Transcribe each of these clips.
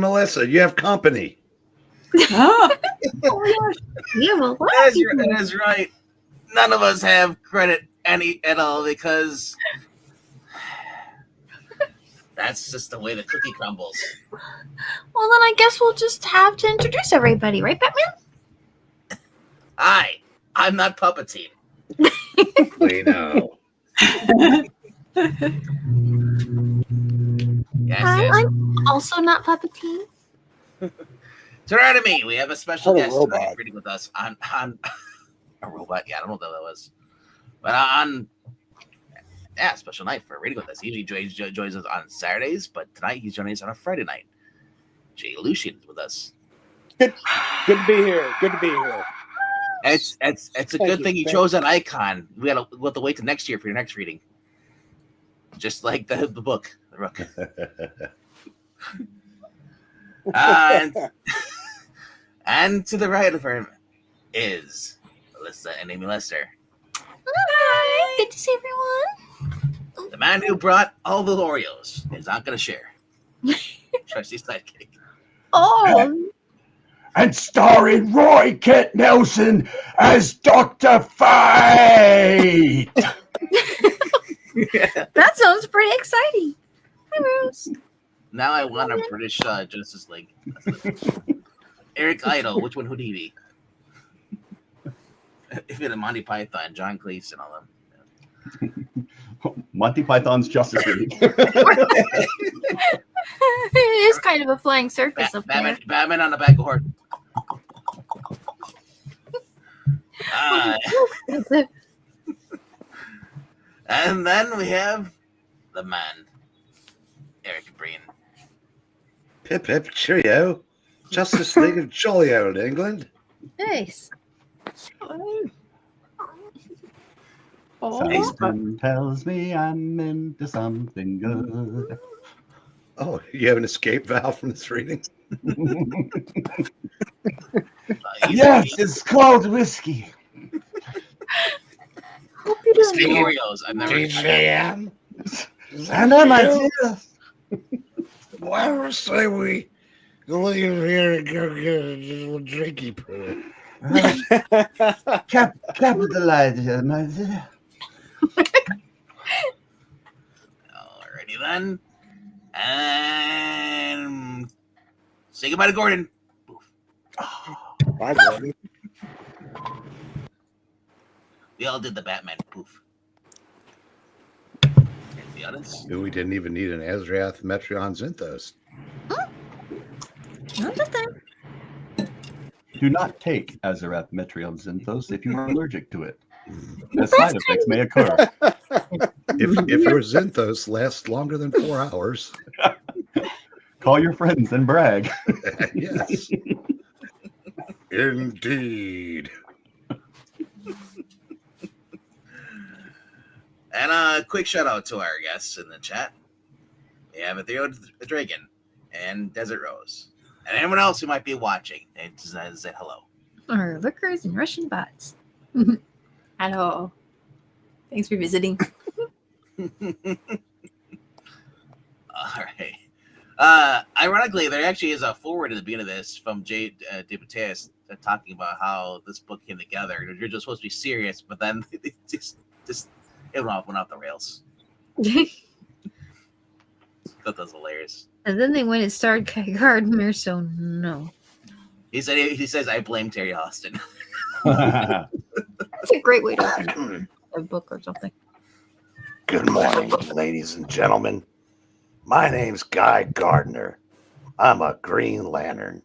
Melissa, you have company. Oh, Yeah, well, That is right. None of us have credit at all because that's just the way the cookie crumbles. well, then I guess we'll just have to introduce everybody, right, Batman? Hi, I'm not puppeting. We know. Yes, Hi, yes. I'm also not puppeting. Turn around to me. We have a special What a guest robot. tonight reading with us on a robot. Yeah, I don't know what that was, but on special night for reading with us. He usually joins us on Saturdays, but tonight he's joining us on a Friday night. Lucien is with us. Good to be here. Good to be here. It's a good thing you chose that icon. We'll have to wait till next year for your next reading. Just like the book, The Rook. And to the right of her is Melissa and Amy Lester. Hi, good to see everyone. The man who brought all the Oreos is not going to share. Trusty sidekick. Oh, And starring Roy Kent Nelson as Dr. Fate. that sounds pretty exciting. Hi, Rose. Now I want a British Justice League. Eric Idle, which one would he be? If it's Monty Python, John Cleese, and all them. Monty Python's Justice League. It is kind of a flying circus up there. Batman on the back of horse. And then we have the man, Eric Breen. Pip, pip, cheerio. Justice League of jolly old England. Nice. Something tells me I'm into something good. Oh, you have an escape valve from this reading? Yes, it's called whiskey. Hope you don't Steve know. Oreos. I've never DJM. And then I Why say we leave here and go get a drinky poo? capitalize, my dear. Alrighty then. And say goodbye to Gordon. Bye, Gordon. We all did the Batman poof. And the others. We didn't even need an Azrath Metreon Zinthos. Not that thing. Do not take Azarath Metrion Zinthos if you are allergic to it. As side effects may occur. If your Zinthos lasts longer than 4 hours. Call your friends and brag. Yes. Indeed. And a quick shout out to our guests in the chat. We have Theo the Dragon and Desert Rose. And anyone else who might be watching and say hello. Or lookers and Russian bots. Hello. Thanks for visiting. All right. Ironically, there actually is a forward at the beginning of this from DeMatteis talking about how this book came together. You're just supposed to be serious, but then it just it went off the rails. That was hilarious. And then they went and started Gardner, so no. He says I blame Terry Austin. That's a great way to open a book or something. Good morning, ladies and gentlemen. My name's Guy Gardner. I'm a Green Lantern.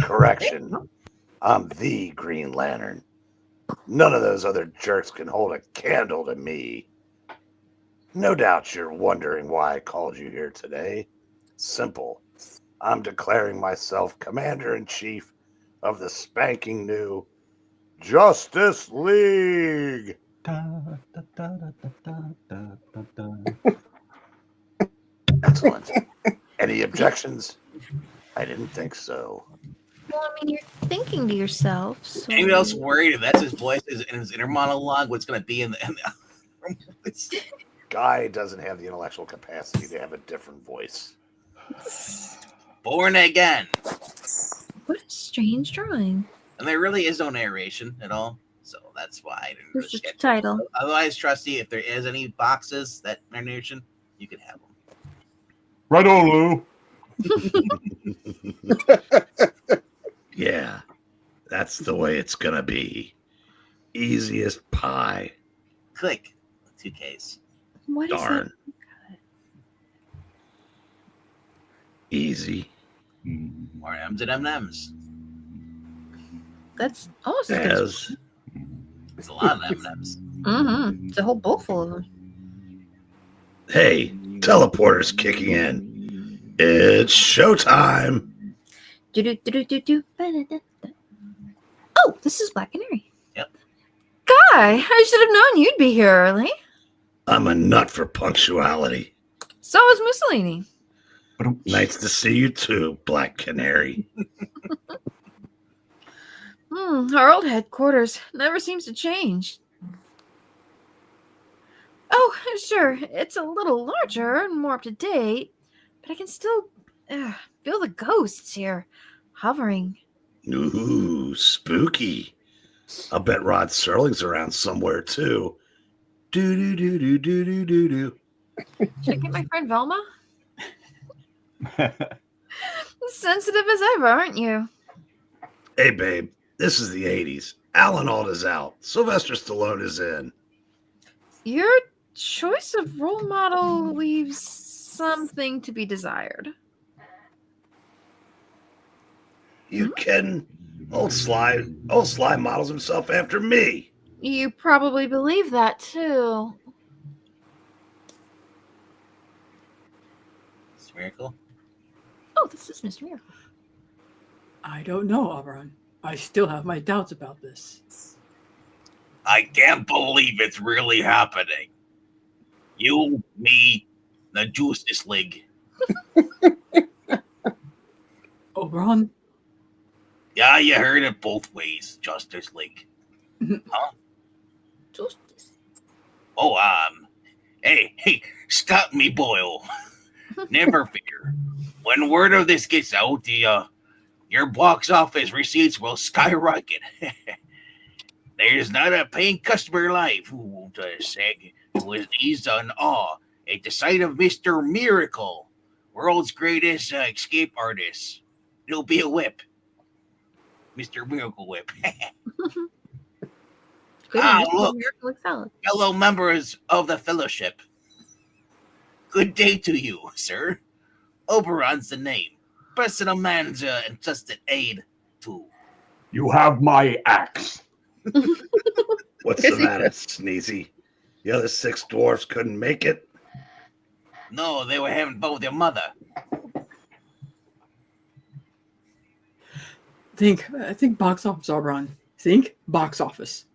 Correction. I'm the Green Lantern. None of those other jerks can hold a candle to me. No doubt you're wondering why I called you here today. Simple. I'm declaring myself Commander-in-Chief of the spanking new Justice League. Excellent. Any objections? I didn't think so. Well, I mean, you're thinking to yourself. So... Anyone else worried if that's his voice in his inner monologue, what's going to be in the Guy doesn't have the intellectual capacity to have a different voice. Born again. What a strange drawing. And there really is no narration at all. So that's why I didn't There's really just a sketch it. title. Otherwise, Trusty, if there is any boxes that narration, you can have them. Right-o, Lou. Yeah, that's the way it's gonna be. Easy as pie. Click. 2 Ks. What is Darn. Easy More M's and M&M's. that? That's almost as good as... as There's a lot of M&M's. Mm-hmm. It's a whole bowl full of them. hey, teleporter's kicking in. It's showtime. Do-do-do-do-do-do. Ba-da-da-da. Oh, this is Black Canary. Yep. Guy, I should have known you'd be here early. I'm a nut for punctuality. So is Mussolini. Nice to see you too, Black Canary. Our old headquarters never seems to change. Oh, sure, it's a little larger and more up to date, but I can still feel the ghosts here, hovering. Ooh, spooky. I'll bet Rod Serling's around somewhere too. Do. Should I get my friend Velma? Sensitive as ever, aren't you? Hey, babe, this is the 80s. Alan Alda's out. Sylvester Stallone is in. Your choice of role model leaves something to be desired. You kidding? Old Sly models himself after me. You probably believe that, too. It's Miracle. Oh, this is Mr. Miracle. I don't know, Auberon. I still have my doubts about this. I can't believe it's really happening. You, me, the Justice League. Auberon? Yeah, you heard it both ways, Justice League. Huh? Justice. Oh, hey, stop me, Boyle. Never fear. When word of this gets out, your box office receipts will skyrocket. There's not a paying customer alive who won't say it was eased in awe at the sight of Mr. Miracle, world's greatest escape artist. It'll be a whip. Mr. Miracle Whip. Good Ah, Mr. look. Miracle salad. Fellow members of the Fellowship. Good day to you, sir. Oberon's the name. Personal manager and trusted aid to. You have my axe. What's the matter, Sneezy? The other 6 dwarfs couldn't make it? No, they were having fun with their mother. Think box office, Auberon. Think box office.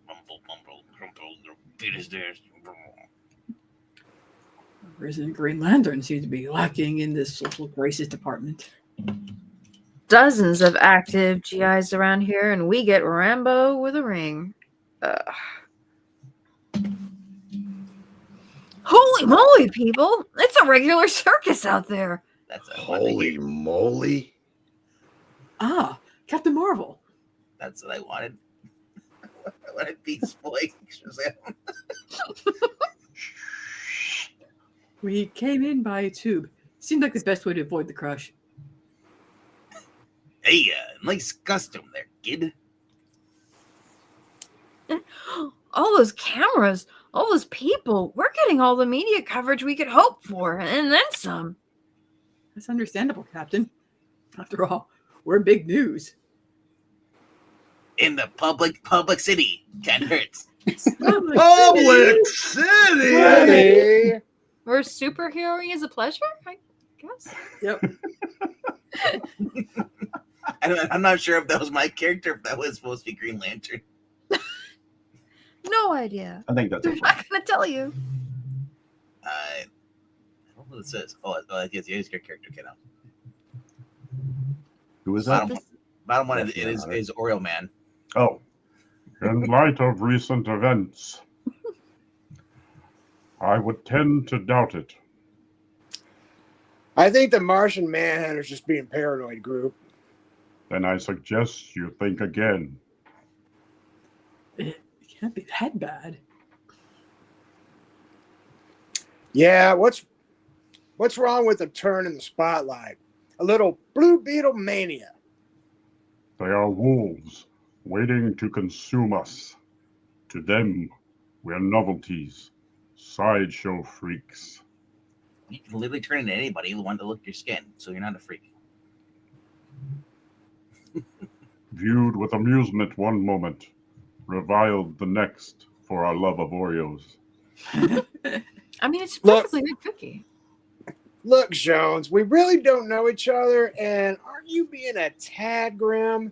Resident Green Lantern seems to be lacking in this social crisis department. Dozens of active GIs around here, and we get Rambo with a ring. Holy moly, people! It's a regular circus out there. That's a Holy moly. Ah, Captain Marvel. That's what I wanted. I wanted Beast Boy. We came in by tube. Seemed like the best way to avoid the crush. Hey, nice costume there, kid. All those cameras, all those people. We're getting all the media coverage we could hope for, and then some. That's understandable, Captain. After all, we're big news. In the public city. Can't hurt. Public City! Ready? We're superhero-y as a pleasure, I guess. Yep. I'm not sure if that was my character, if that was supposed to be Green Lantern. No idea. I think that's They're not going to tell you. I don't know what it says. Oh, I guess your character came out. Who was that? Bottom one That's is Oreo Man. Oh. In light of recent events, I would tend to doubt it. I think the Martian Manhunter's just being paranoid, group. Then I suggest you think again. It can't be that bad. Yeah, what's wrong with a turn in the spotlight? A little Blue Beetle mania. They are wolves, waiting to consume us. To them, we're novelties, sideshow freaks. You can literally turn into anybody who wants to look at your skin, so you're not a freak. Viewed with amusement one moment, reviled the next for our love of Oreos. I mean, it's Look. perfectly good cookie. Look, Jones, we really don't know each other, and aren't you being a tad grim?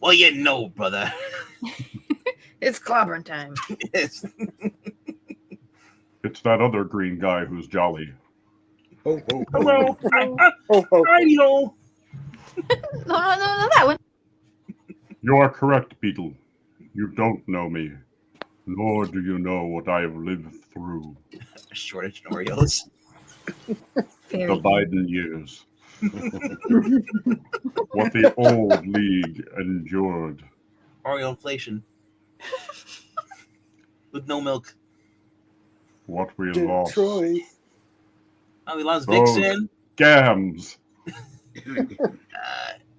Well, you know, brother. It's clobbering time. Yes. It's that other green guy who's jolly. Ho, ho, ho. Hello. Ho, ho. Radio. No, that one. You are correct, Beetle. You don't know me, nor do you know what I have lived through. A shortage in Oreos. Very The Biden years. What the old league endured. Oreo inflation. With no milk. What we lost. Detroit. Oh, we lost Oh. Vixen. Scams.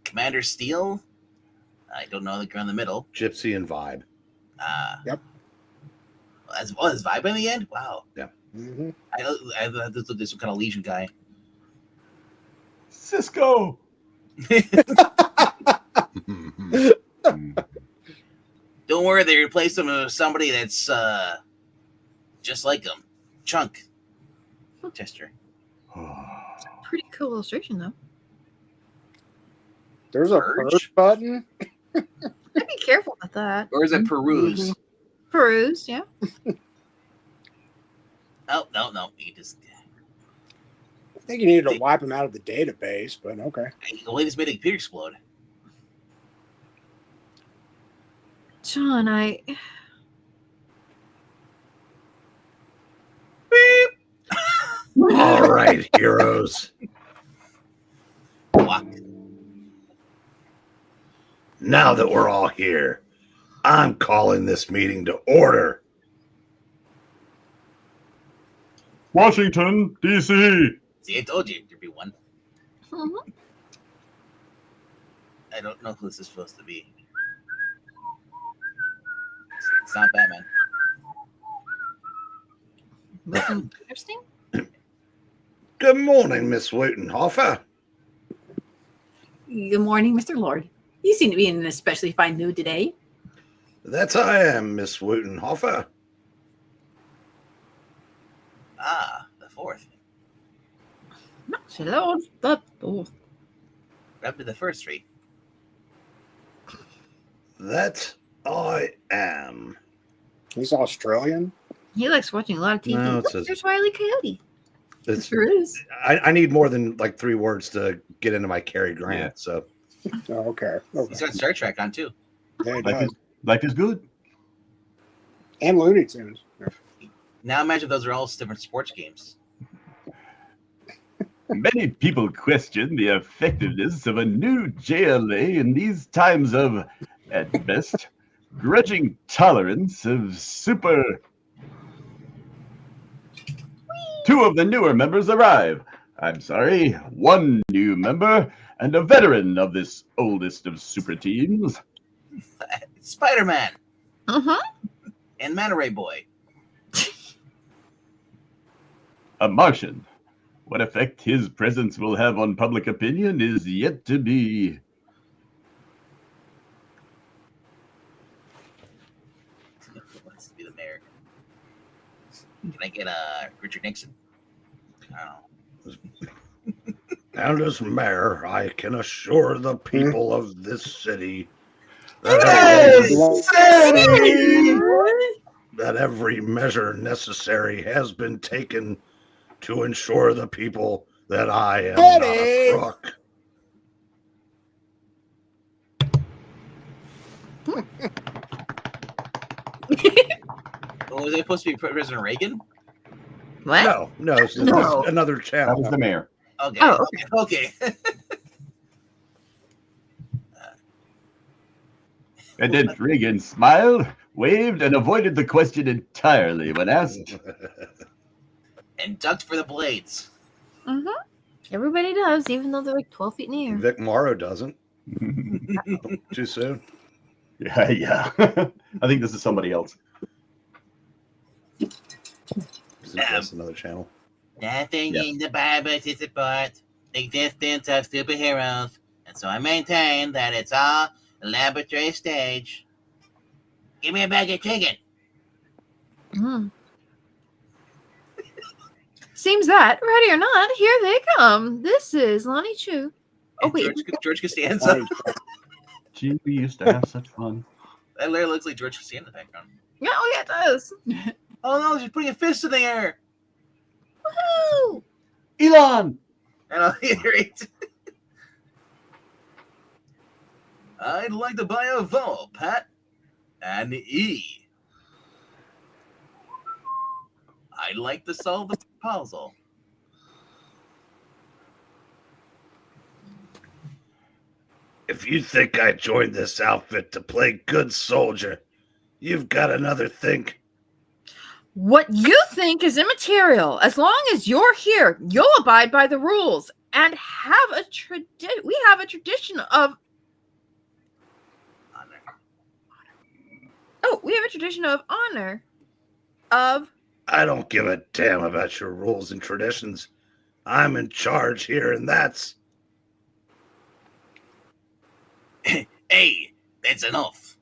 Commander Steel. I don't know the girl in the middle. Gypsy and Vibe. Yep. As well as Vibe in the end? Wow. Mm-hmm. I thought this was some kind of Legion guy. Cisco. Don't worry, they replaced him with somebody that's just like him. Chunk. Tester. pretty cool illustration, though. There's a Purge? purge button. I'd be careful with that. Or is it Peruse? Peruse, yeah. Oh, no. You just. I think you needed to wipe them out of the database, but okay. The way this made a computer explode. John, All right, heroes. Walk. Now that we're all here, I'm calling this meeting to order. Washington, D.C. See, I told you there'd be one. Mhm. I don't know who this is supposed to be. It's not Batman. Looking interesting. Good morning, Miss Woutenhofer. Good morning, Mr. Lord. You seem to be in an especially fine mood today. That's I am, Miss Woutenhofer. Ah, the fourth. Hello, but oh, Up to the first three. That I am. He's Australian. he likes watching a lot of TV. No, it Look, says- there's Wile E. Coyote. It's, Sure is. I need more than like 3 words to get into my Cary Grant. Yeah. So Oh, okay. Okay. He's got Star Trek on too. Yeah, he Life does. is, life is good. And Looney Tunes. Now imagine those are all different sports games. Many people question the effectiveness of a new JLA in these times of, at best, grudging tolerance of super. 2 of the newer members arrive. I'm sorry, 1 new member and a veteran of this oldest of super teams. Spider-Man Uh-huh. and Manta Ray Boy. A Martian. What effect his presence will have on public opinion is yet to be. Wants to be the mayor. Can I get Richard Nixon? Oh. and as mayor, I can assure the people of this city that every measure necessary has been taken to ensure the people that I am not Eddie! a crook. Oh, was it supposed to be President Reagan? What? No, it's just No. another That channel. was the mayor. Okay. Oh, Okay. And then Reagan smiled, waved, and avoided the question entirely when asked. And ducked for the blades. Mm-hmm. Everybody does, even though they're like 12 feet in the air. Vic Morrow doesn't. Too soon. Yeah. I think this is somebody else. That's another channel. Nothing Yeah. in the Bible to support the existence of superheroes, and so I maintain that it's all a laboratory stage. Give me a bag of chicken. Mm. Seems that, ready or not, here they come. This is Lonnie Chu. Oh, And wait. George Costanza. Gee, we used to have such fun. That literally looks like George Costanza in the background. Yeah, oh, yeah, it does. Oh no, she's putting a fist in the air. Woohoo! Elon! And I'll iterate. I'd like to buy a vowel, Pat. An E. I'd like to solve the puzzle. If you think I joined this outfit to play good soldier, you've got another think. What you think is immaterial. As long as you're here, you'll abide by the rules and have a tradition. We have a tradition of. Oh, we have a tradition of honor. Of. I don't give a damn about your rules and traditions. I'm in charge here, and that's... Hey, that's enough.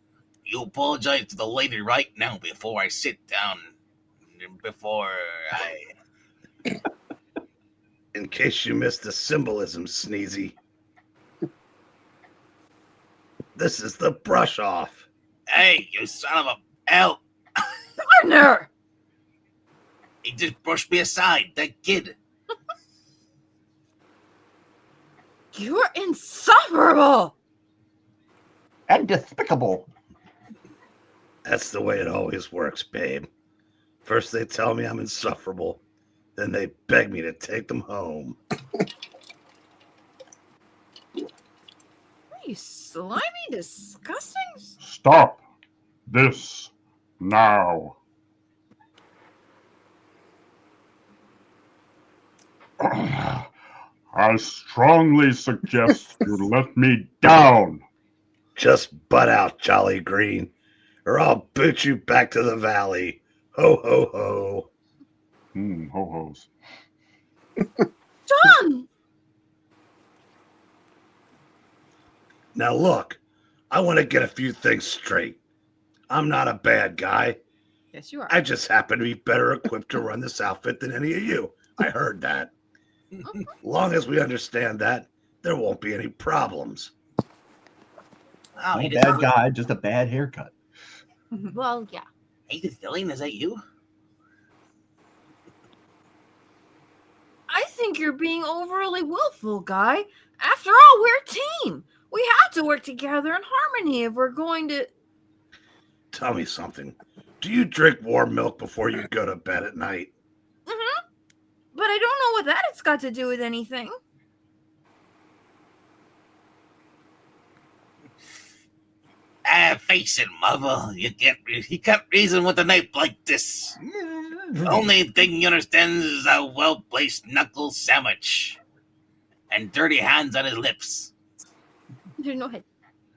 You apologize to the lady right now before I sit down. Before I... In case you missed the symbolism, Sneezy. This is the brush off. Hey, you son of a... Hell, Partner! he just brushed me aside, that kid. You're insufferable! And despicable. That's the way it always works, babe. First they tell me I'm insufferable, then they beg me to take them home. Are you slimy, disgusting? Stop this now. I strongly suggest you let me down. Just butt out, Jolly Green, or I'll boot you back to the valley. Ho, ho, ho. Ho-hos. John! Now look, I want to get a few things straight. I'm not a bad guy. Yes, you are. I just happen to be better equipped to run this outfit than any of you. I heard that. Long as we understand that, there won't be any problems. Oh, No he bad just... guy, just a bad haircut. Well, yeah. Hey, Dillian, is that you? I think you're being overly willful, guy. After all, we're a team. We have to work together in harmony if we're going to. Tell me something. Do you drink warm milk before you go to bed at night? Mm-hmm. But I don't know what that has got to do with anything. Face it, mother. You can't reason with a knife like this. Only thing you understand is a well-placed knuckle sandwich. And dirty hands on his lips. There's no head.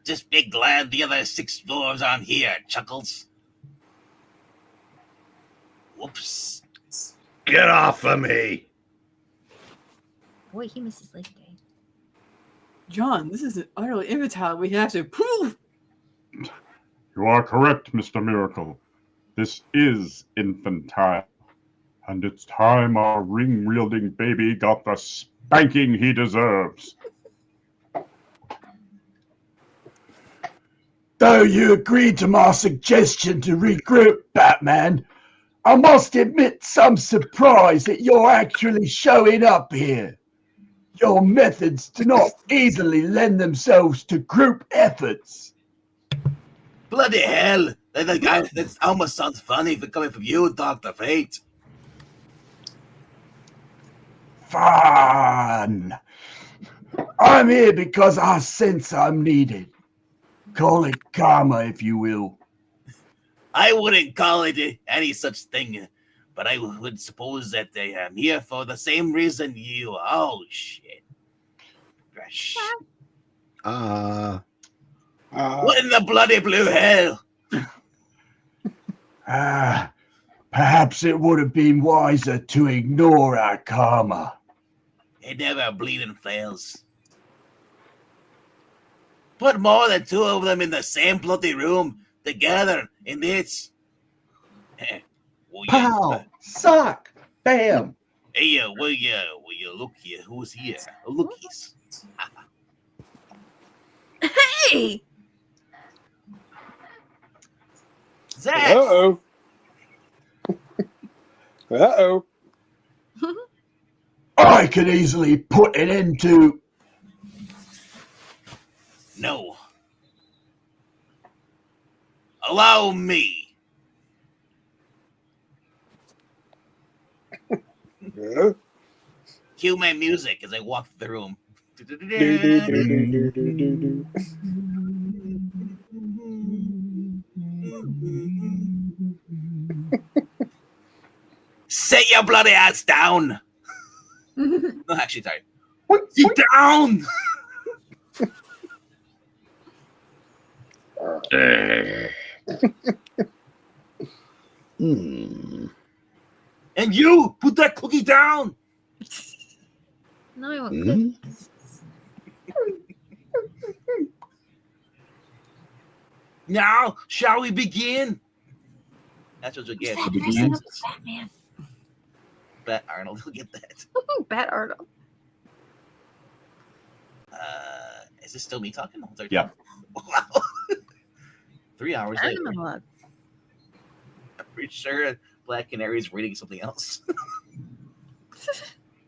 Just be glad the other 6 dwarves aren't here, Chuckles. Whoops. Get off of me! Boy, he misses Lady Day. John, this is utterly infantile. We have to prove. You are correct, Mr. Miracle. This is infantile. And it's time our ring-wielding baby got the spanking he deserves. Though you agreed to my suggestion to regroup, Batman, I must admit some surprise that you're actually showing up here. Your methods do not easily lend themselves to group efforts. Bloody hell! That almost sounds funny for coming from you, Dr. Fate. fun. I'm here because I sense I'm needed. Call it karma, if you will. I wouldn't call it any such thing, but I would suppose that I am here for the same reason you. Oh shit! Gosh. Uh, What in the bloody blue hell? Perhaps it would have been wiser to ignore our karma. It never bleeding fails. Put more than two of them in the same bloody room together, and it's. Well, Pow! Sock! Bam! Hey, will you look here? Who's here? Lookies. Hey! Zach! Uh-oh. Uh-oh. I could easily put it into. No. Allow me. Yeah. Cue my music as I walk through the room. Sit your bloody ass down. No, actually, sorry. Sit down. And you put that cookie down. No, I won't. mhm. Now, shall we begin? That's what you get. Who's that dressing up as Batman? Bet Arnold will get that. Bat Arnold. Is this still me talking? Yeah. Wow. 3 hours I later. don't know what. I'm pretty sure Black Canary is reading something else.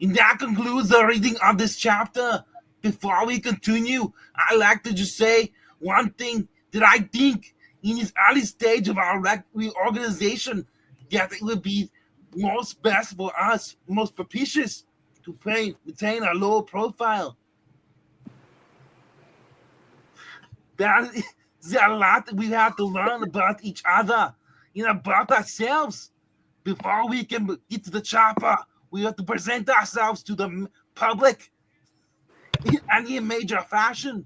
And that concludes the reading of this chapter. Before we continue, I'd like to just say one thing that I think in this early stage of our reorganization that it would be most best for us, most propitious to retain a low profile. There's a lot that we have to learn about each other and about ourselves. Before we can get to the chopper, we have to present ourselves to the public in any major fashion.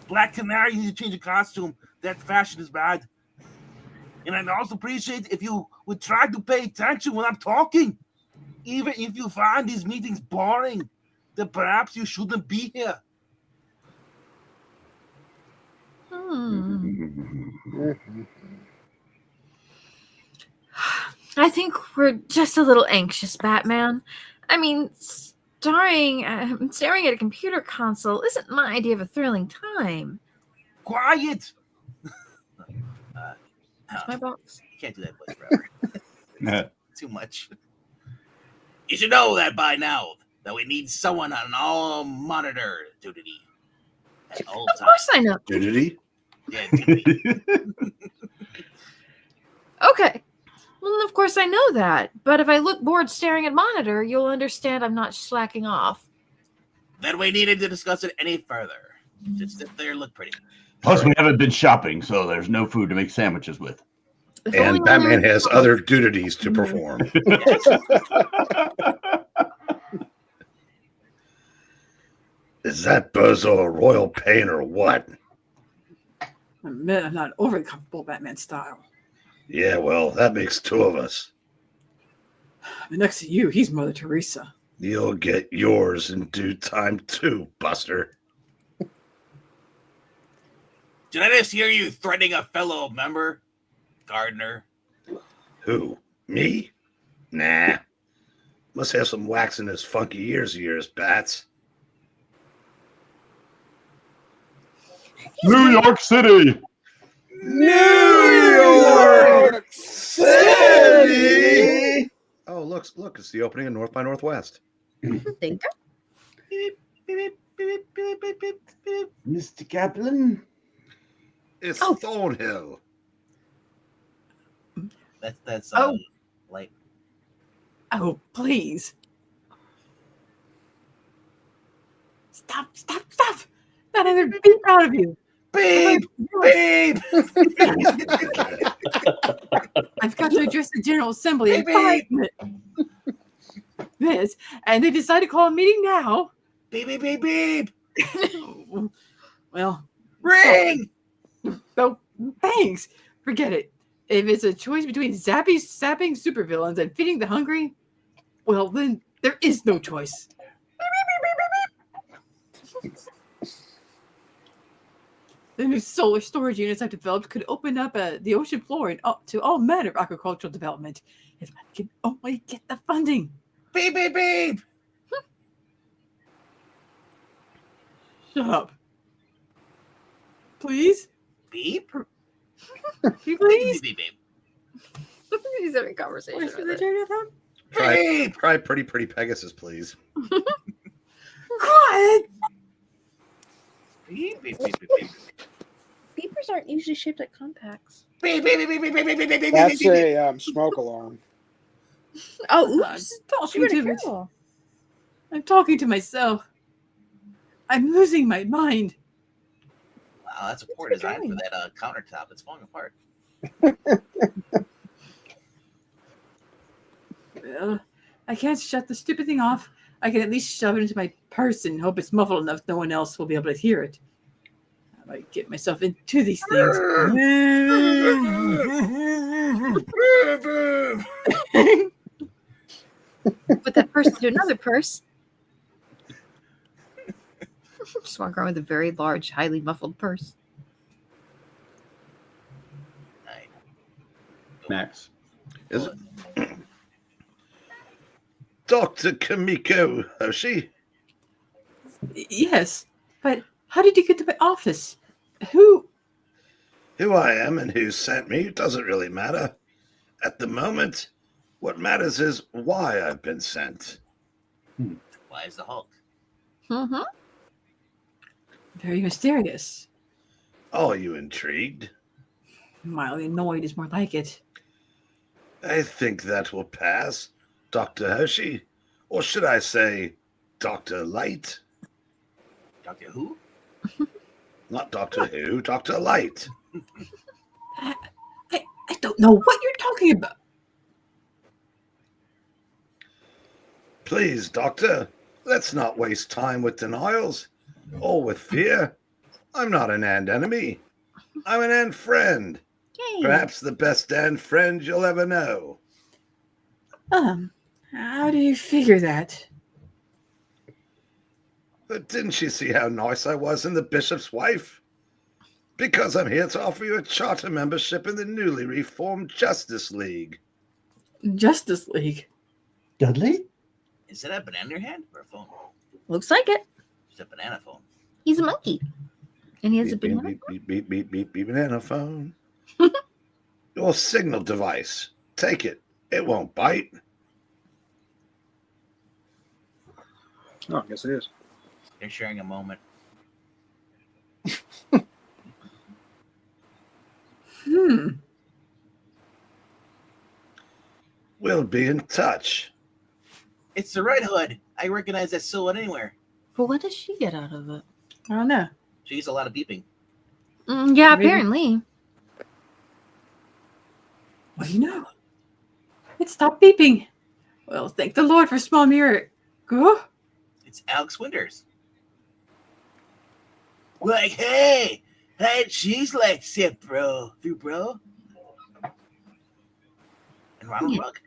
Black Canary, you need to change your costume. That fashion is bad. And I'd also appreciate if you would try to pay attention when I'm talking. Even if you find these meetings boring, then perhaps you shouldn't be here. I think we're just a little anxious, Batman. I mean, staring at a computer console isn't my idea of a thrilling time. Quiet! That's my box. Can't do that voice forever. Too much. You should know that by now that we need someone on all monitor duty at all Of times. course I know. Nudity? Yeah, duty. Okay. Well, of course I know that. But if I look bored staring at monitor, you'll understand I'm not slacking off. Then we needed to discuss it any further. Just sit there and look pretty. Plus, we haven't been shopping, so there's no food to make sandwiches with. If only And I Batman knew- has other duties to perform. Is that bozo a royal pain or what? Admit I'm not overly comfortable Batman style. Yeah, well, that makes two of us. But next to you, he's Mother Teresa. You'll get yours in due time too, Buster. Did I just hear you threatening a fellow member, Gardner? Who? Me? Nah. Must have some wax in his funky ears of yours, Bats. New York City! New York City! Oh, look, it's the opening of North by Northwest. Think Mr. Kaplan? It's Oh. Thornhill. That's Oh. like Oh, please. Stop. Not another beep out of you. Beep! Beep! I've got to address the General Assembly in Beep, 5 minutes. And they decide to call a meeting now. Beep, beep, beep, beep! Well, Ring! so thanks. Forget it. If it's a choice between sapping supervillains and feeding the hungry, well, then there is no choice. The new solar storage units I've developed could open up the ocean floor and up to all manner of agricultural development if I can only get the funding. Beep, beep, beep! Shut up. Please? Beep? Please? Beep, beep, beep. He's having a conversation Where's with the it. turn of Beep! Try pretty Pegasus, please. Quiet! Beep, beep, beep, beep, beep. Beepers aren't usually shaped like compacts. Beep, beep, beep, beep, beep, beep, beep, beep, beep, That's beep, beep. a smoke alarm. Oh, I'm oops. talking to it. Carol. I'm talking to myself. I'm losing my mind. Wow, that's a poor That's design what for that countertop. It's falling apart. Well, I can't shut the stupid thing off. I can at least shove it into my purse and hope it's muffled enough no one else will be able to hear it. I might get myself into these things. Put that purse into another purse. Just walk around with a very large, highly muffled purse. Max. Is it? Dr. Kimiyo Hoshi? Yes, but how did you get to my office? Who? Who I am and who sent me doesn't really matter. At the moment, what matters is why I've been sent. Why is the Hulk? Mm-hmm. Very mysterious. Are you intrigued? Mildly annoyed is more like it. I think that will pass, Dr. Hoshi. Or should I say, Dr. Light? Doctor Who? Not Doctor Who, Dr. Light. I don't know what you're talking about. Please, Doctor, let's not waste time with denials or with fear. I'm not an end enemy. I'm an end friend. Yay. Perhaps the best end friend you'll ever know. How do you figure that? But didn't you see how nice I was in The Bishop's Wife? Because I'm here to offer you a charter membership in the newly reformed Justice League. Justice League. Dudley? Is it a banana in your hand or a phone? Looks like it. It's a banana phone. He's a monkey. And he has a Beep, banana. beep, beep, beep, beep, beep, banana phone. Your signal device. Take it. It won't bite. Oh, I guess it is. They're sharing a moment. We'll be in touch. It's the Red Hood. I recognize that silhouette anywhere. But what does she get out of it? I don't know. She gets a lot of beeping. Yeah, Maybe. apparently. What do you know? It stopped beeping. Well, thank the Lord for small mirror. Go. It's Alex Winters. Like, hey, she's like, sit, bro. You, bro. And Ronald Buck.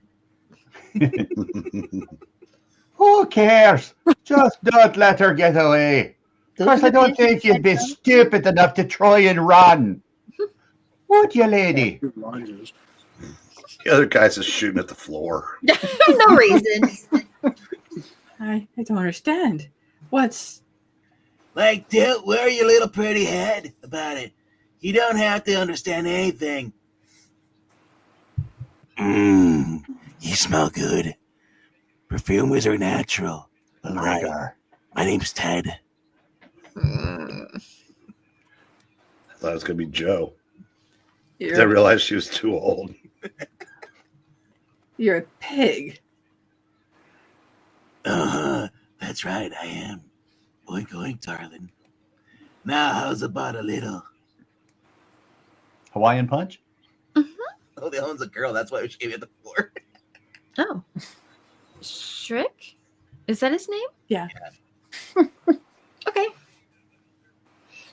Who cares? Just don't let her get away. Those Because are I the don't visions think you'd be I know. stupid enough to try and run. Would you, lady? Good lunges. The other guy's just shooting at the floor. No reason. I don't understand. What's Like, don't worry your little pretty head about it. You don't have to understand anything. You smell good. Perfumes are natural. Liar. My name's Ted. I thought it was going to be Joe. I you're, realized she was too old. you're a pig. Uh-huh. That's right, I am. Oink, oink, darling. Now, how's about a little? Hawaiian punch? Oh, the one's a girl. That's why she gave you the floor. Oh. Shriek? Is that his name? Yeah. Okay.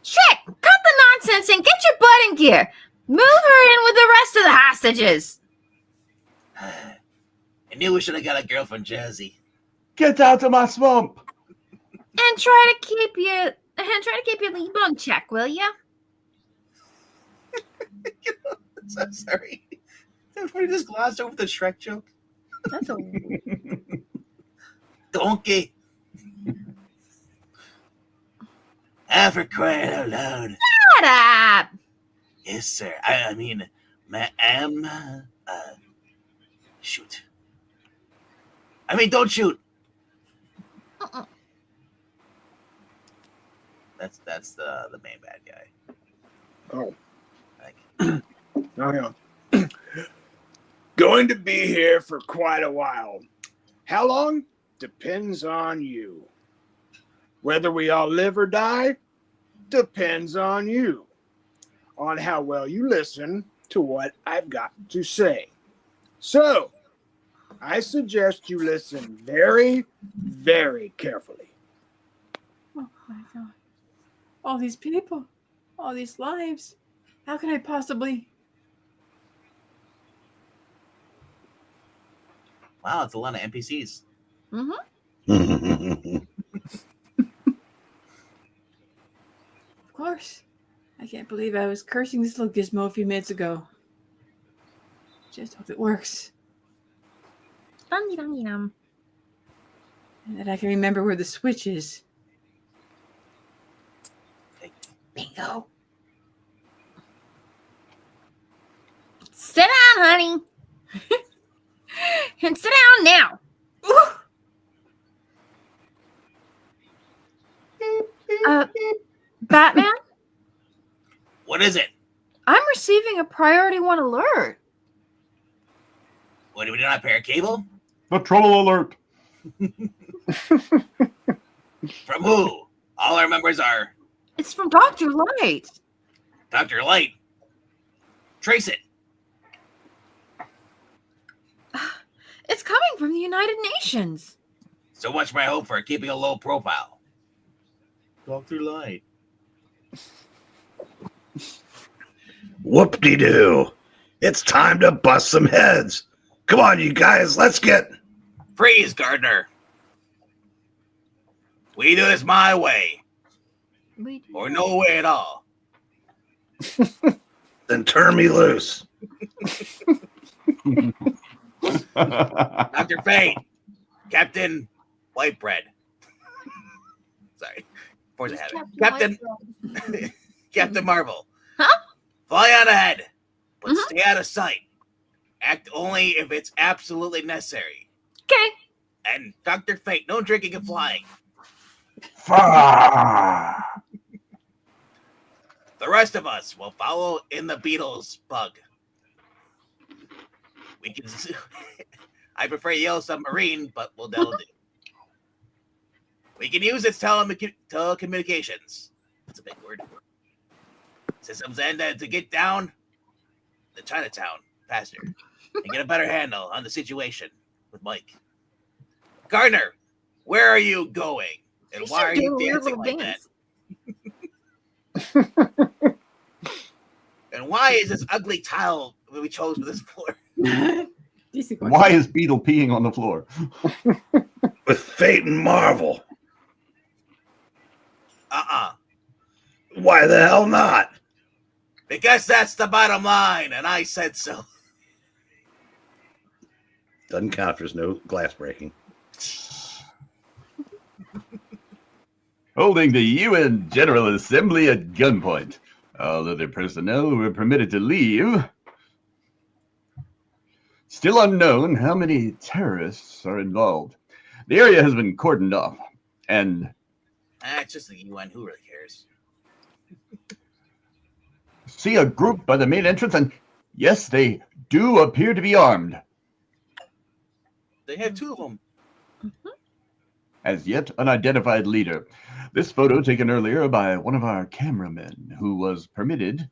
Shriek, cut the nonsense and get your butt in gear. Move her in with the rest of the hostages. I knew we should have got a girl from Jersey. Get out of my swamp! And try to keep your ego in check, will ya? So sorry. We just glossed over the Shrek joke. That's a Donkey. For crying out loud. shut up. Yes, sir. I mean, ma'am. Shoot. I mean, don't shoot. Uh-uh. That's the main bad guy. Oh, Like, oh yeah. Going to be here for quite a while. How long? Depends on you. Whether we all live or die depends on you. On how well you listen to what I've got to say. So, I suggest you listen very, very carefully. Oh my God. All these people, all these lives. How can I possibly? wow, it's a lot of NPCs. Mm-hmm. Of course. I can't believe I was cursing this little gizmo a few minutes ago. Just hope it works. Dum-dum-dum. And that I can remember where the switch is. Bingo. Sit down, honey. And sit down now. Batman, What is it? I'm receiving a priority 1 alert. What, do we not pay our cable? Patrol alert! From who? All our members are It's from Dr. Light. Dr. Light. Trace it. It's coming from the United Nations. So much my hope for keeping a low profile. Dr. Light. Whoop-de-doo. It's time to bust some heads. Come on, you guys, let's get... Freeze, Gardner. We do this my way, or no way at all. Then turn me loose. Dr. Fate, Captain Whitebread. Sorry. Force of habit. Captain Marvel. Huh? Fly on ahead, but Mhm. stay out of sight. Act only if it's absolutely necessary. Okay. And Dr. Fate, no drinking and flying. Fire! The rest of us will follow in the Beatles bug. We can. I prefer Yellow Submarine, but that'll do. We can use its telecommunications. That's a big word. Systems end to get down to Chinatown faster and get a better handle on the situation with Mike. Gardner, where are you going? And why are you dancing like that? And why is this ugly tile that we chose for this floor? Decent question. Why is Beetle peeing on the floor? With Fate and Marvel. Why the hell not? Because that's the bottom line, and I said so. Doesn't count if there's no glass breaking. Holding the UN General Assembly at gunpoint. All other personnel were permitted to leave. Still unknown how many terrorists are involved. The area has been cordoned off, and It's just the UN. Who really cares? see a group by the main entrance, and yes, they do appear to be armed. They have two of them. as yet unidentified leader. This photo taken earlier by one of our cameramen who was permitted.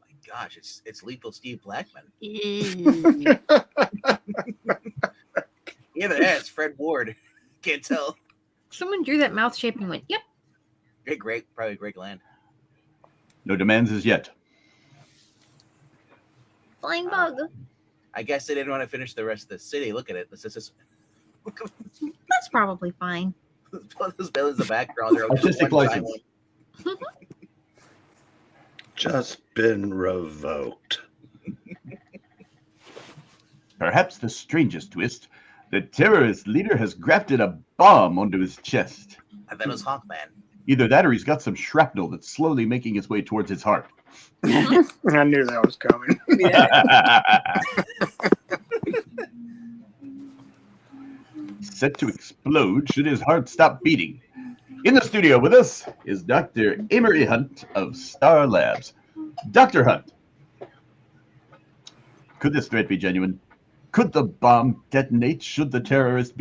My gosh, it's Lethal Steve Blackman. Ew. Either that, it's Fred Ward. Can't tell. Someone drew that mouth shape and went, yep. Probably Greg Land. No demands as yet. Flying bug. I guess they didn't want to finish the rest of the city. Look at it. That's probably fine. Those buildings in the background. They're just Artistic one license. Just been revoked. Perhaps the strangest twist, the terrorist leader has grafted a bomb onto his chest. I thought it was Hawkman. Either that or he's got some shrapnel that's slowly making its way towards his heart. I knew that was coming. Set to explode should his heart stop beating. In the studio with us is Dr. Amory Hunt of Star Labs. Dr. Hunt, could this threat be genuine? Could the bomb detonate should the terrorist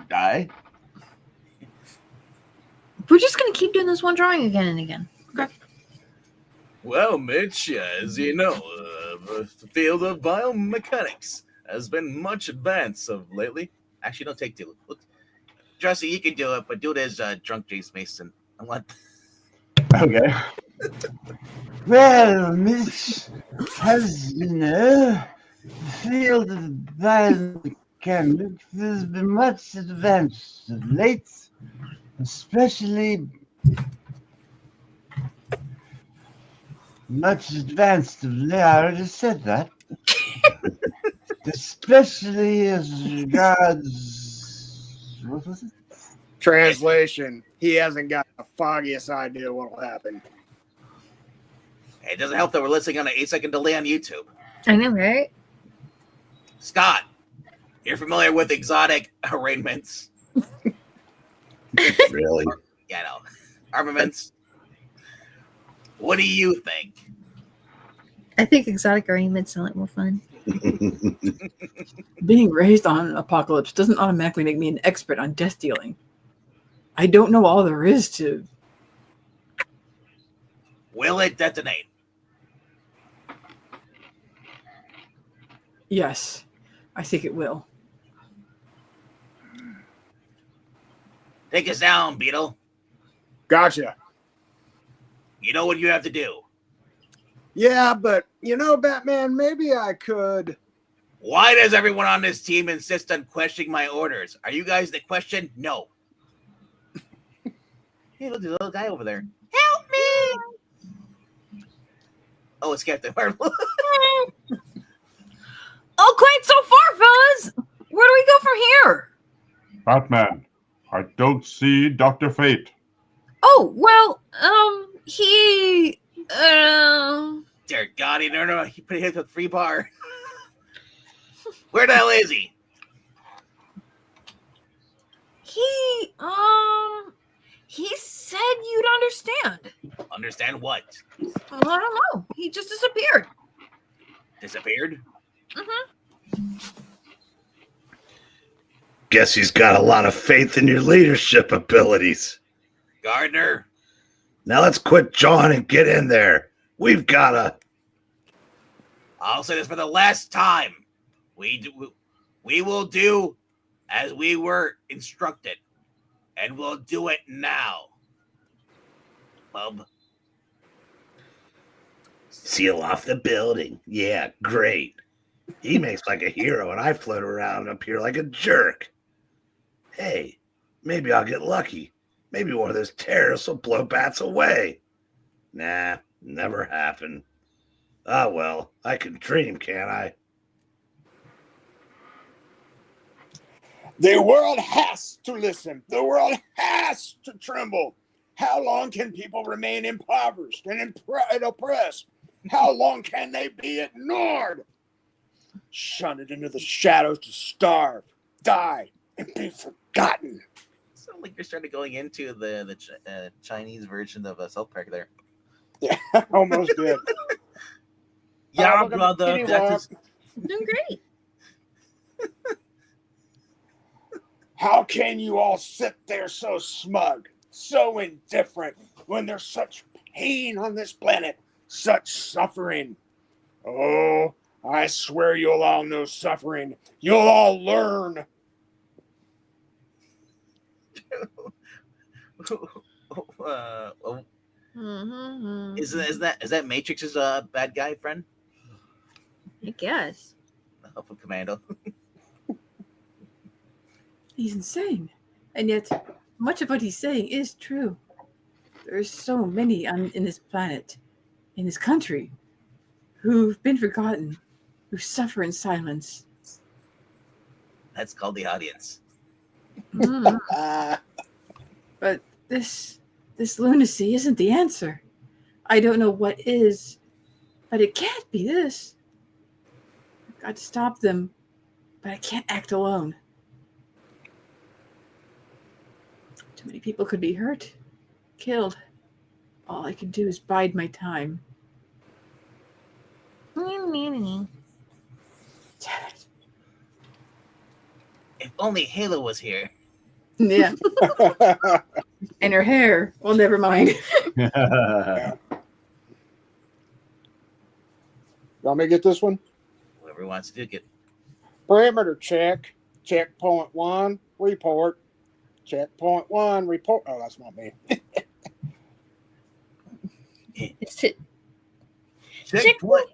die? We're just going to keep doing this one drawing again and again. Okay. Well, Mitch, as you know, the field of biomechanics has been much advanced of lately. Actually, don't take too long. Jesse, you can do it, but do it as drunk James Mason. I want. Okay. Well, Miss, as you know, the field of biomechanics has been much advanced of late, especially much advanced of late. I already said that. Especially as regards, what was it? Translation: he hasn't got the foggiest idea what will happen. It doesn't help that we're listening on an 8-second delay on YouTube. I know, right? Scott, you're familiar with exotic arraignments? Really? Yeah, I know. Armaments. What do you think? I think exotic arrangements sound like more fun. Being raised on Apocalypse doesn't automatically make me an expert on death dealing. I don't know all there is to. Will it detonate? Yes, I think it will. Take us down, Beetle. Gotcha. You know what you have to do. Yeah, but you know, Batman, maybe I could. Why does everyone on this team insist on questioning my orders? Are you guys the question? No. Hey, look, there's a little guy over there. Help me! Oh, it's Captain Marvel. Oh, quite so far, fellas. Where do we go from here? Batman, I don't see Dr. Fate. Oh, well, he, Dear God, no, he put hit with free bar. Where the hell is he? He said you'd understand. Understand what? I don't know. He just disappeared. Disappeared? Guess he's got a lot of faith in your leadership abilities. Gardner? Now let's quit jawing and get in there. We've gotta. I'll say this for the last time. We will do as we were instructed. And we'll do it now. Bub. Seal off the building. Yeah, great. He makes like a hero and I float around up here like a jerk. Hey, maybe I'll get lucky. Maybe one of those terrorists will blow bats away. Nah, never happened. Ah, well, I can dream, can't I? The world has to listen. The world has to tremble. How long can people remain impoverished and oppressed? How long can they be ignored? Shunned into the shadows to starve, die, and be forgotten. Sounds like you're starting going into the Chinese version of South Park there. Yeah, almost did. Yeah, Look at brother. the That is, Doing great. How can you all sit there so smug, so indifferent, when there's such pain on this planet, such suffering? Oh, I swear you'll all know suffering. You'll all learn. Is that Matrix's bad guy friend? I guess. From Commando. He's insane. And yet, much of what he's saying is true. There's so many in this planet, in this country, who've been forgotten, who suffer in silence. That's called the audience. But this lunacy isn't the answer. I don't know what is, but it can't be this. I've got to stop them, but I can't act alone. Too many people could be hurt, killed. All I can do is bide my time. Damn it. If only Halo was here. Yeah. And her hair. Well, never mind. Want me to get this one? Whoever wants to get. Perimeter check. Checkpoint 1, report. Checkpoint 1, report. Oh, that's not me. Checkpoint.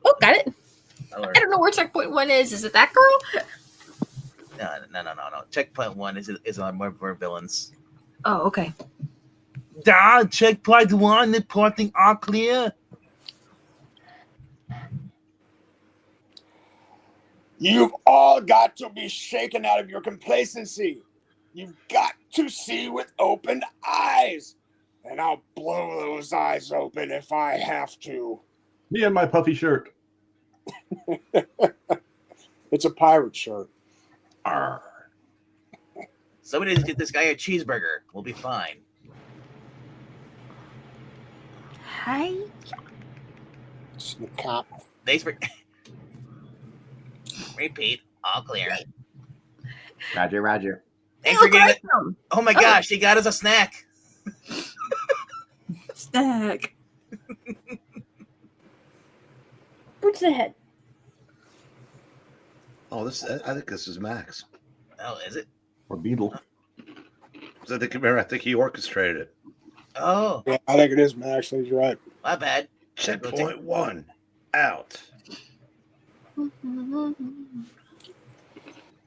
Oh, got it. I don't know where checkpoint 1 is. Is it that girl? No. Checkpoint 1 is on more villains. Oh, okay. Checkpoint 1 reporting all clear. You've all got to be shaken out of your complacency. You've got to see with open eyes. And I'll blow those eyes open if I have to. Me and my puffy shirt. It's a pirate shirt. Arr. Somebody just get this guy a cheeseburger. We'll be fine. Hi. Snap. Thanks for. Repeat. All clear. Roger. Thanks for getting it. Oh my gosh, he got us a snack. Snack. What's the head? Oh, I think this is Max. Oh, is it? Or Beetle. I think he orchestrated it. Oh, Yeah, I think it is Max. He's right. my bad. Checkpoint 1 out.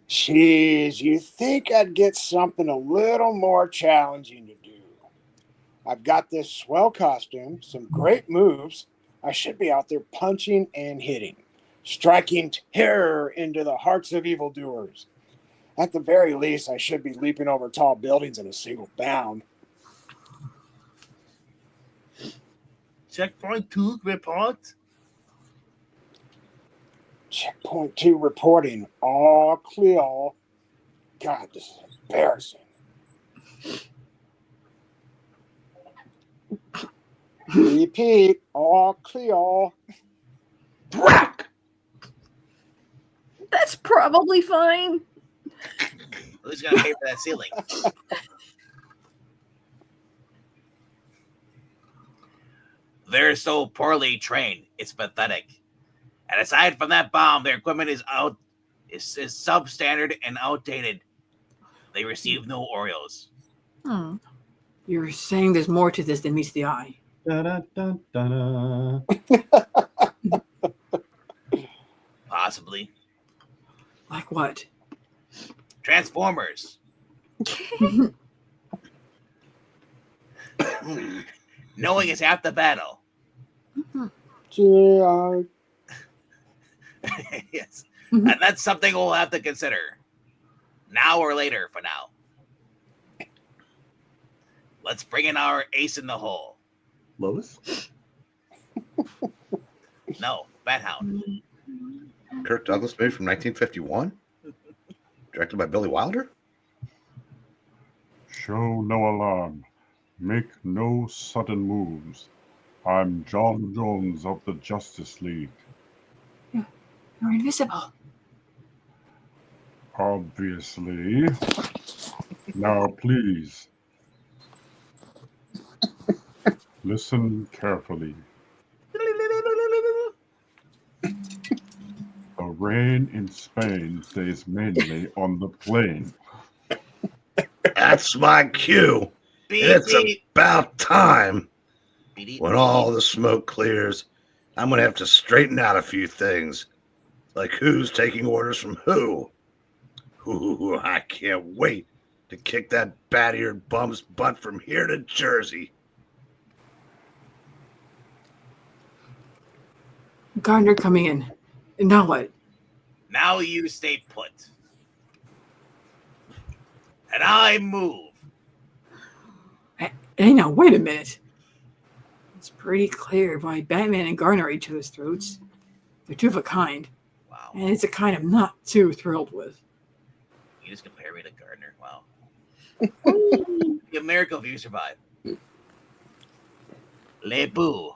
Jeez, you think I'd get something a little more challenging to do. I've got this swell costume, some great moves. I should be out there punching and hitting, striking terror into the hearts of evildoers. At the very least, I should be leaping over tall buildings in a single bound. Checkpoint 2 report. Checkpoint 2 reporting. All clear. God, this is embarrassing. Repeat. All clear. Brack! That's probably fine. Who's gonna pay for that ceiling? They're so poorly trained. It's pathetic. And aside from that bomb, their equipment is substandard and outdated. They receive no Oreos. You're saying there's more to this than meets the eye. Da-da-da-da-da. Possibly. Like what? Transformers. Knowing is half the battle. Yeah. Yes. And that's something we'll have to consider. Now or later for now. Let's bring in our ace in the hole. Lois? No, Bat Hound. Kirk Douglas movie from 1951? Directed by Billy Wilder? Show no alarm. Make no sudden moves. I'm John Jones of the Justice League. You're invisible. Obviously. Now, please, listen carefully. The rain in Spain stays mainly on the plain. That's my cue. And Beep, it's beep. about time. Beep, When beep. all the smoke clears, I'm going to have to straighten out a few things. Like who's taking orders from who. Ooh, I can't wait to kick that bat-eared bum's butt from here to Jersey. Gardner coming in. And now what? Now you stay put. And I move. Hey, now, wait a minute. It's pretty clear why Batman and Gardner are each other's throats. They're two of a kind, Wow. and it's a kind I'm not too thrilled with. You just compare me to Gardner. Wow. Be a miracle if you survive. Le Boo.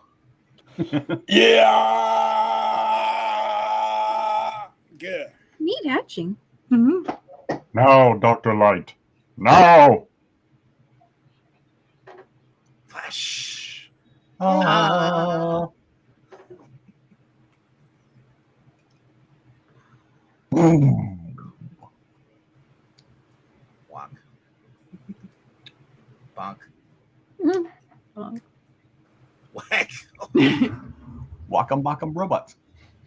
Yeah. Good. Neat hatching. Mm-hmm. Now, Dr. Light. Now! Flash. Oh. Boom. Walk. Bonk. Bonk. Whack. Walk 'em, bok 'em, robots.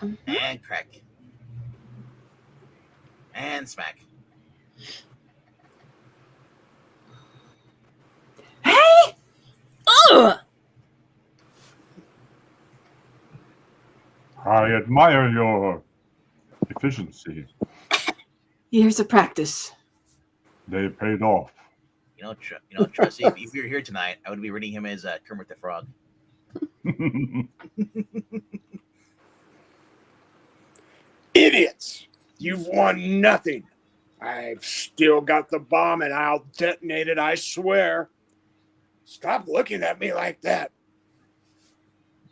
And crack. And smack. Hey! Ugh! I admire your efficiency. Years of practice. They paid off. Trusty, if you were here tonight, I would be reading him as Kermit the Frog. Idiots! You've won nothing. I've still got the bomb and I'll detonate it, I swear. Stop looking at me like that.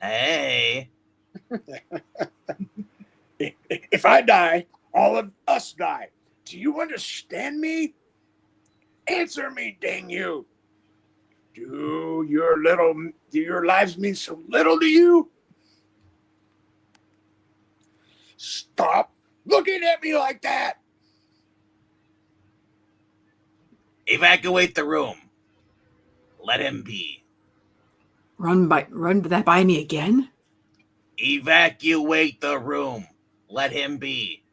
Hey. If I die, all of us die. Do you understand me? Answer me, dang you. Do your lives mean so little to you? Stop looking at me like that. Evacuate the room. Let him be. Run that by me again? Evacuate the room. Let him be.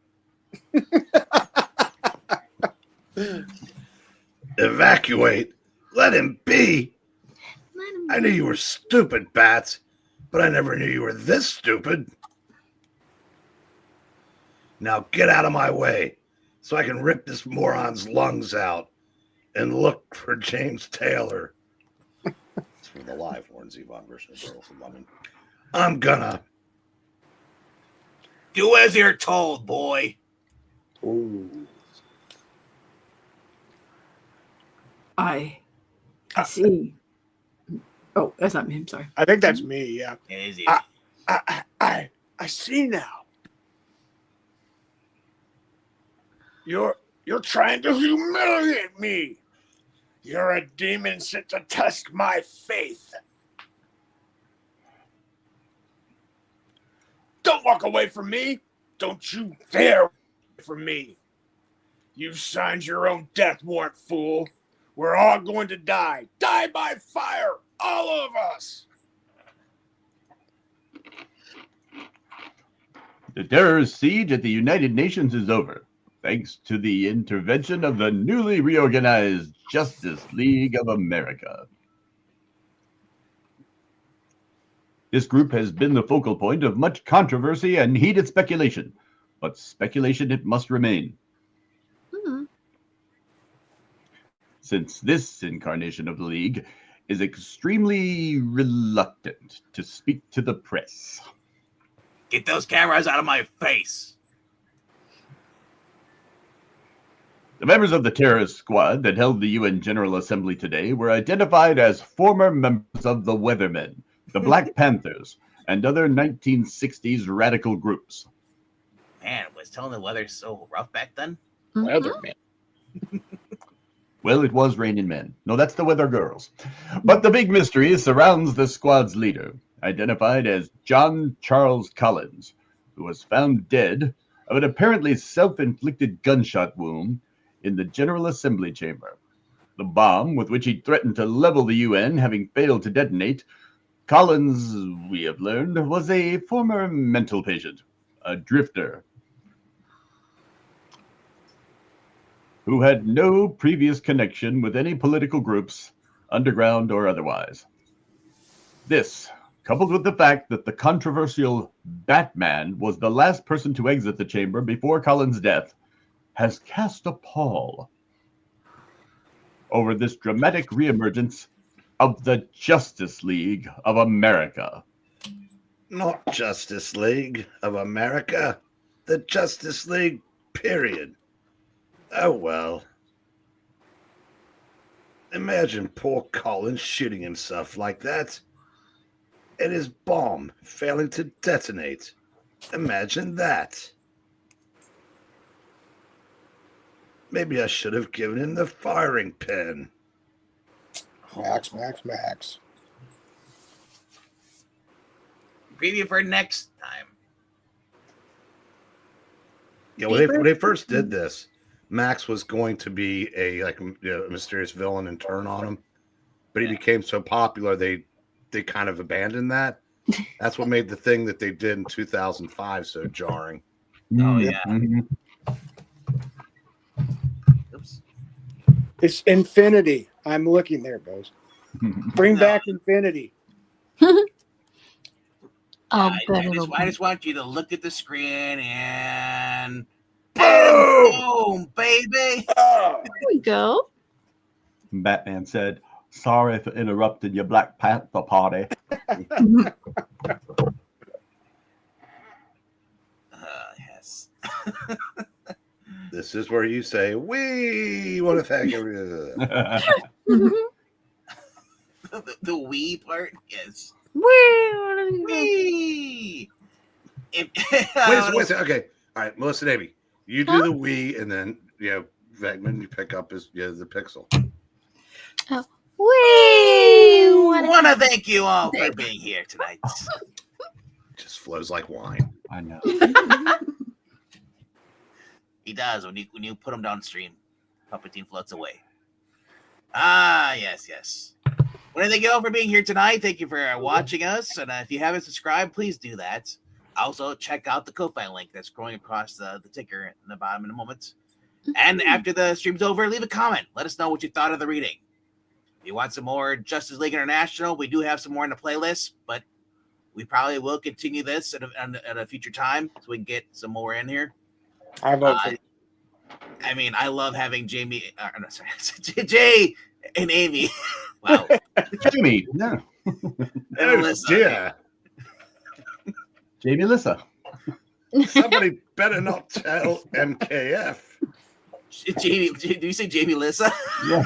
Evacuate? Let him be? Let him I knew you were stupid, Bats, but I never knew you were this stupid. Now get out of my way so I can rip this moron's lungs out and look for James Taylor. It's from the live Warren Zevon version of Girls in London. I'm gonna. Do as you're told, boy. Ooh. I see. Oh, that's not me. I'm sorry. I think that's me, yeah. It is I see now. You're trying to humiliate me. You're a demon sent to test my faith. Don't walk away from me. Don't you dare walk away from me. You signed your own death warrant, fool. We're all going to die. Die by fire. All of us. The terrorist siege at the United Nations is over, thanks to the intervention of the newly reorganized Justice League of America. This group has been the focal point of much controversy and heated speculation, but speculation it must remain. Since this incarnation of the League is extremely reluctant to speak to the press. Get those cameras out of my face. The members of the terrorist squad that held the UN General Assembly today were identified as former members of the Weathermen, the Black Panthers, and other 1960s radical groups. Man, was telling the weather so rough back then? Weatherman. Well, it was raining men. No, that's the Weather Girls. But the big mystery surrounds the squad's leader, identified as John Charles Collins, who was found dead of an apparently self-inflicted gunshot wound in the General Assembly chamber. The bomb with which he threatened to level the UN having failed to detonate, Collins, we have learned, was a former mental patient, a drifter, who had no previous connection with any political groups, underground or otherwise. This, coupled with the fact that the controversial Batman was the last person to exit the chamber before Collins' death, has cast a pall over this dramatic reemergence of the Justice League of America. Not Justice League of America. The Justice League, period. Oh, well. Imagine poor Collins shooting himself like that. And his bomb failing to detonate. Imagine that. Maybe I should have given him the firing pin. Max. Preview for next time. Yeah, when they first did this, Max was going to be a mysterious villain and turn on him, but he became so popular they kind of abandoned that. That's what made the thing that they did in 2005 so jarring. Oh yeah. Mhm. Oops. It's Infinity. I'm looking there, guys. Bring back Infinity. I just want you to look at the screen and Boom! boom, baby. Oh, There we go. Batman said, "Sorry for interrupting your Black Panther party." Yes. This is where you say, we want to thank everyone. The wee part, yes. Wee. Wee. Wait a second. Okay. All right, Melissa Davey, you do the we, and then, Vegman, you pick up the pixel. Wee. Want to thank you all for being here tonight. Just flows like wine. I know. He does when you put him downstream. Palpatine floats away. Ah, yes. Want to thank you all for being here tonight. Thank you for watching us. And if you haven't subscribed, please do that. Also, check out the Ko-Fi link that's scrolling across the ticker in the bottom in a moment. And after the stream's over, leave a comment. Let us know what you thought of the reading. If you want some more Justice League International, we do have some more in the playlist, but we probably will continue this at a future time so we can get some more in here. I vote for I mean, I love having Jay and Amy. Wow. Jamie, no. Yeah. Jamie Lissa. Somebody better not tell MKF. Jamie, do you say Jamie Lissa? Yeah.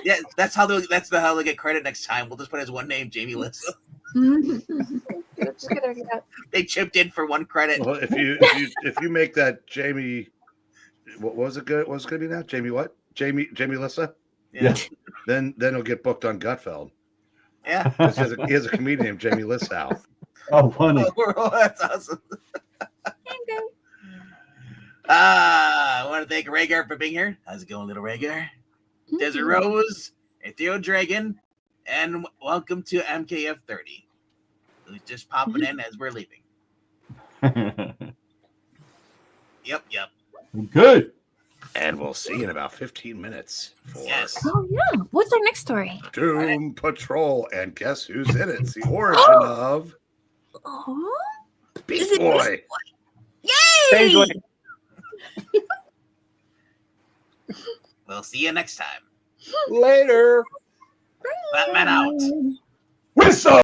Yeah, that's how they get credit next time. We'll just put his one name, Jamie Lissa. They chipped in for one credit. Well, if you make that Jamie, what was it good? What's it gonna be now? Jamie what? Jamie Lissa? Yeah. Then he'll get booked on Gutfeld. Yeah. He has a comedian named Jamie Lissa. Oh, funny. Oh, that's awesome. I want to thank Rhaegar for being here. How's it going, little Rhaegar? Desert Rose, Theo Dragon, and welcome to MKF 30. Who's just popping in as we're leaving. Yep. Good. And we'll see you in about 15 minutes for Oh yeah. What's our next story? Doom Patrol. And guess who's in it? It's the origin of Oh. Beast Boy. Yay! We'll see you next time. later. Batman out. Whistle!